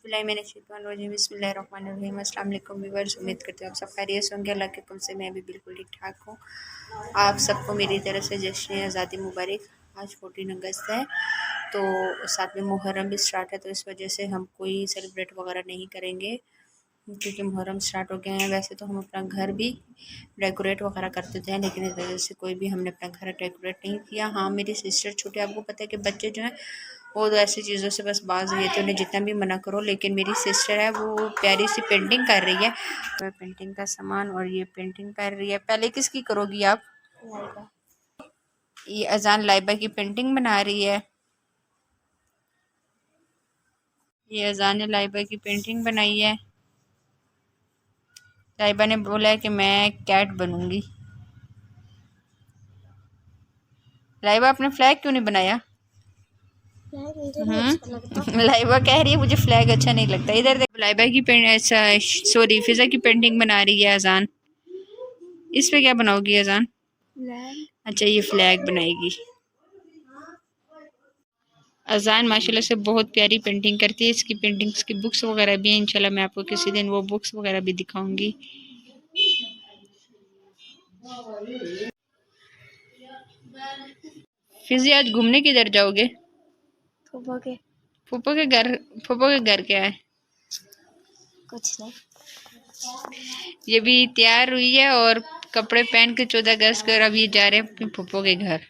बिस्मिल्लाहिर्रहमानिर्रहीम बिस्मिल्लाहिर्रहमानिर्रहीम। अस्सलाम वालेकुम व्यूअर्स, उम्मीद करते हो आप सब खैरियत से होंगे। अल्लाह के हुक्म से मैं भी बिल्कुल ठीक ठाक हूँ। आप सबको मेरी तरफ से जश्न आज़ादी मुबारक। आज 14 अगस्त है, तो साथ में मुहर्रम भी स्टार्ट है, तो इस वजह से हम कोई सेलिब्रेट वगैरह नहीं करेंगे क्योंकि मुहर्रम स्टार्ट हो गए हैं। वैसे तो हम अपना घर भी डेकोरेट वगैरह कर देते हैं, लेकिन इस वजह से कोई भी हमने अपना घर डेकोरेट नहीं किया। हाँ, मेरी सिस्टर छोटे, आपको पता है कि बच्चे जो हैं वो तो ऐसी चीज़ों से बस बाज ये, तो उन्हें जितना भी मना करो। लेकिन मेरी सिस्टर है, वो प्यारी सी पेंटिंग कर रही है, तो पेंटिंग का सामान, और ये पेंटिंग कर रही है। पहले किसकी करोगी आप? लाइबा। ये अजान लाइबा की पेंटिंग बना रही है। ये अजान ने लाइबा की पेंटिंग बनाई है। लाइबा ने बोला है कि मैं कैट बनूंगी। लाइबा, आपने फ्लैग क्यों नहीं बनाया? लाइबा कह रही है मुझे फ्लैग अच्छा नहीं लगता। इधर देख, लाइबा की सॉरी फिजा की पेंटिंग बना रही है अजान। इस पे क्या बनाओगी अजान? अच्छा, ये फ्लैग बनाएगी। अजान माशाल्लाह से बहुत प्यारी पेंटिंग करती है। इसकी पेंटिंग्स की बुक्स वगैरह भी हैं, इंशाल्लाह मैं आपको किसी दिन वो बुक्स वगैरह भी दिखाऊंगी। फिजी, आज घूमने किधर जाओगे? फूफो के। फूफो के घर? फूफो के घर क्या है? कुछ नहीं। ये भी तैयार हुई है और कपड़े पहन के 14 अगस्त कर अब ये जा रहे हैं अपने फूफो के घर।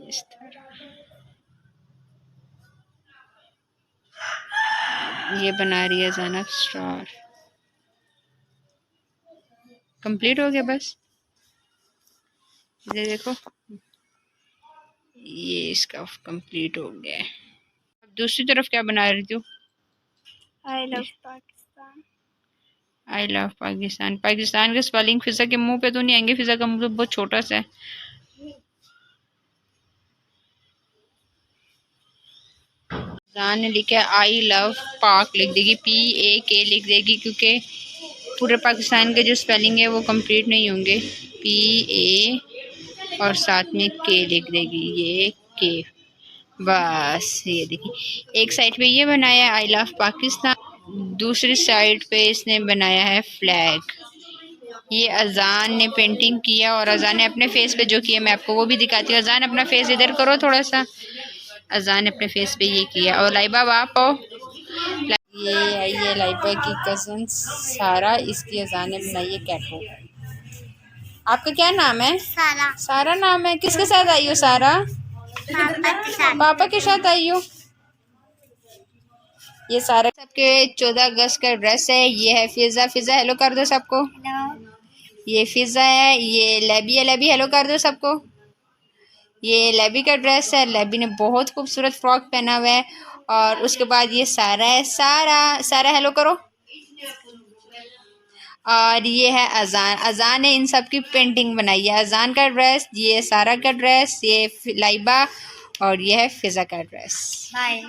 इस तरह ये बना रही है ज़ैनब स्टार। कंप्लीट हो गया बस। ये देखो, ये इसका कंप्लीट हो गया है। अब दूसरी तरफ क्या बना रही थी? I love Pakistan. I love Pakistan. Pakistan के स्पेलिंग फिजा के मुंह पे तो नहीं आएंगे, फिजा का मुंह तो बहुत छोटा सा है। जान ने लिखा है आई लव पाक, लिख देगी PAK लिख देगी, क्योंकि पूरे पाकिस्तान के जो स्पेलिंग है वो कंप्लीट नहीं होंगे। PA और साथ में K लिख देगी, ये K। बस ये देखिए, एक साइड पे ये बनाया आई लव पाकिस्तान, दूसरी साइड पे इसने बनाया है फ्लैग। ये अजान ने पेंटिंग किया और अजान ने अपने फेस पे जो किया मैं आपको वो भी दिखाती हूँ। अजान अपना फेस इधर करो थोड़ा सा। अजान ने अपने फेस पे ये किया। और लाइबा आप आओ। ये आई है लाइबा की कज़न सारा, इसकी अजान ने बनाई है कैटो। आपका क्या नाम है? सारा। सारा नाम है। किसके साथ आई हो सारा? पापा के साथ आई हो। ये सारा सबके 14 अगस्त का ड्रेस है। ये है फिजा। फिजा हेलो कर दो सबको। ये फिजा है, ये लेबी है। लेबी हेलो कर दो सबको। ये लेबी का ड्रेस है। लेबी ने बहुत खूबसूरत फ्रॉक पहना हुआ है। और उसके बाद ये सारा है। सारा, सारा हेलो करो। और ये है अजान। अजान ने इन सब की पेंटिंग बनाई है। अजान का ड्रेस, ये सारा का ड्रेस, ये लाइबा, और ये है फिजा का ड्रेस। बाय।